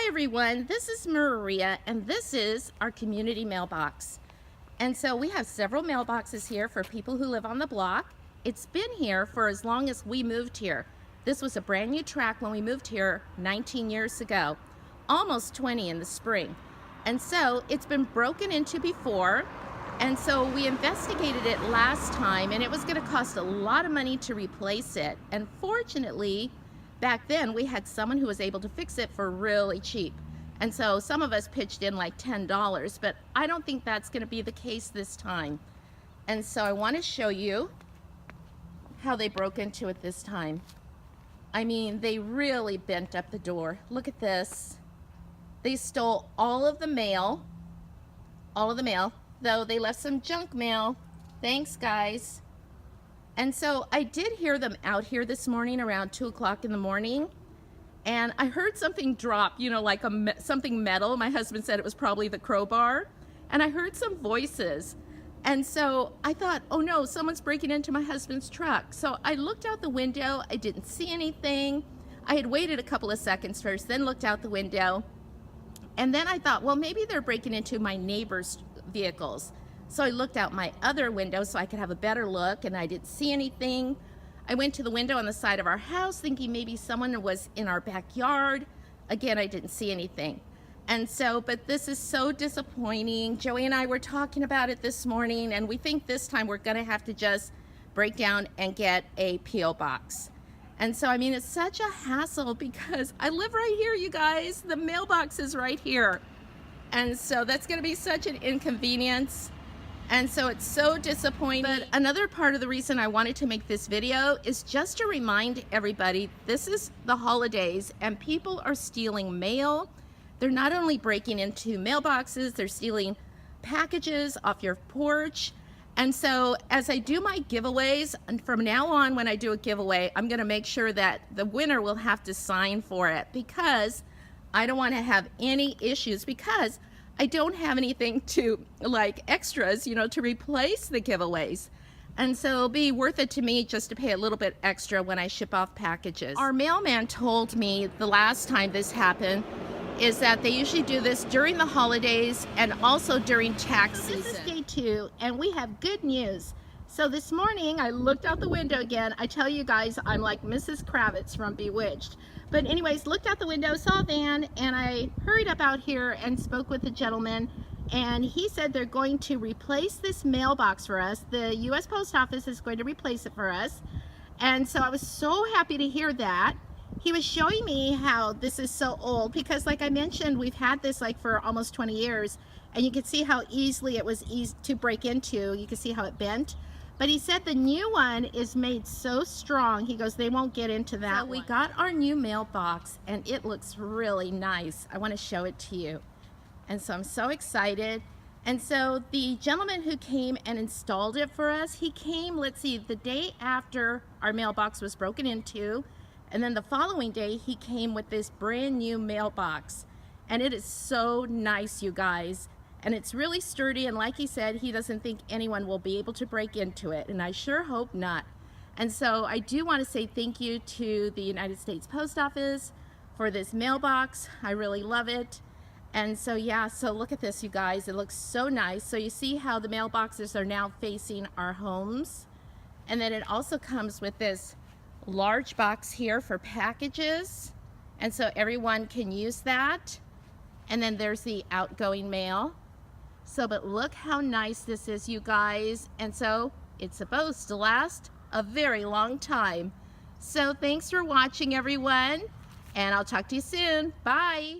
Hi everyone, this is Maria and this is our community mailbox. And so we have several mailboxes here for people who live on the block. It's been here for as long as we moved here. This was a brand new track when we moved here 19 years ago, almost 20 in the spring. And so it's been broken into before. And so we investigated it last time and it was going to cost a lot of money to replace it. And fortunately, back then we had someone who was able to fix it for really cheap. And so some of us pitched in like $10, but I don't think that's going to be the case this time. And so I want to show you how they broke into it this time. I mean, they really bent up the door. Look at this. They stole all of the mail, though they left some junk mail. Thanks, guys. And so I did hear them out here this morning around 2 o'clock in the morning. And I heard something drop, you know, like something metal. My husband said it was probably the crowbar. And I heard some voices. And so I thought, oh no, someone's breaking into my husband's truck. So I looked out the window. I didn't see anything. I had waited a couple of seconds first, then looked out the window. And then I thought, well, maybe they're breaking into my neighbor's vehicles. So I looked out my other window so I could have a better look, and I didn't see anything. I went to the window on the side of our house thinking maybe someone was in our backyard. Again, I didn't see anything. And so, but this is so disappointing. Joey and I were talking about it this morning, and we think this time we're gonna have to just break down and get a P.O. box. And so, I mean, it's such a hassle because I live right here, you guys. The mailbox is right here. And so that's gonna be such an inconvenience. And so it's so disappointing. But another part of the reason I wanted to make this video is just to remind everybody, this is the holidays and people are stealing mail. They're not only breaking into mailboxes, they're stealing packages off your porch. And so as I do my giveaways, and from now on when I do a giveaway, I'm gonna make sure that the winner will have to sign for it because I don't wanna have any issues because I don't have anything to like extras, you know, to replace the giveaways. And so it'll be worth it to me just to pay a little bit extra when I ship off packages. Our mailman told me the last time this happened is that they usually do this during the holidays and also during tax season. This is day 2 and we have good news. So this morning I looked out the window again. I tell you guys, I'm like Mrs. Kravitz from Bewitched. But anyways, looked out the window, saw a van, and I hurried up out here and spoke with the gentleman. And he said they're going to replace this mailbox for us. The U.S. Post Office is going to replace it for us. And so I was so happy to hear that. He was showing me how this is so old because like I mentioned, we've had this like for almost 20 years. And you can see how easily it was easy to break into. You can see how it bent. But he said the new one is made so strong. He goes, they won't get into that. So we got our new mailbox and it looks really nice. I want to show it to you. And so I'm so excited. And so the gentleman who came and installed it for us, he came, let's see, the day after our mailbox was broken into. And then the following day, he came with this brand new mailbox. And it is so nice, you guys. And it's really sturdy, and like he said, he doesn't think anyone will be able to break into it, and I sure hope not. And so I do want to say thank you to the United States Post Office for this mailbox. I really love it. And so yeah, so look at this, you guys. It looks so nice. So you see how the mailboxes are now facing our homes. And then it also comes with this large box here for packages. And so everyone can use that. And then there's the outgoing mail. So, but look how nice this is, you guys. And so it's supposed to last a very long time. So thanks for watching, everyone. And I'll talk to you soon. Bye.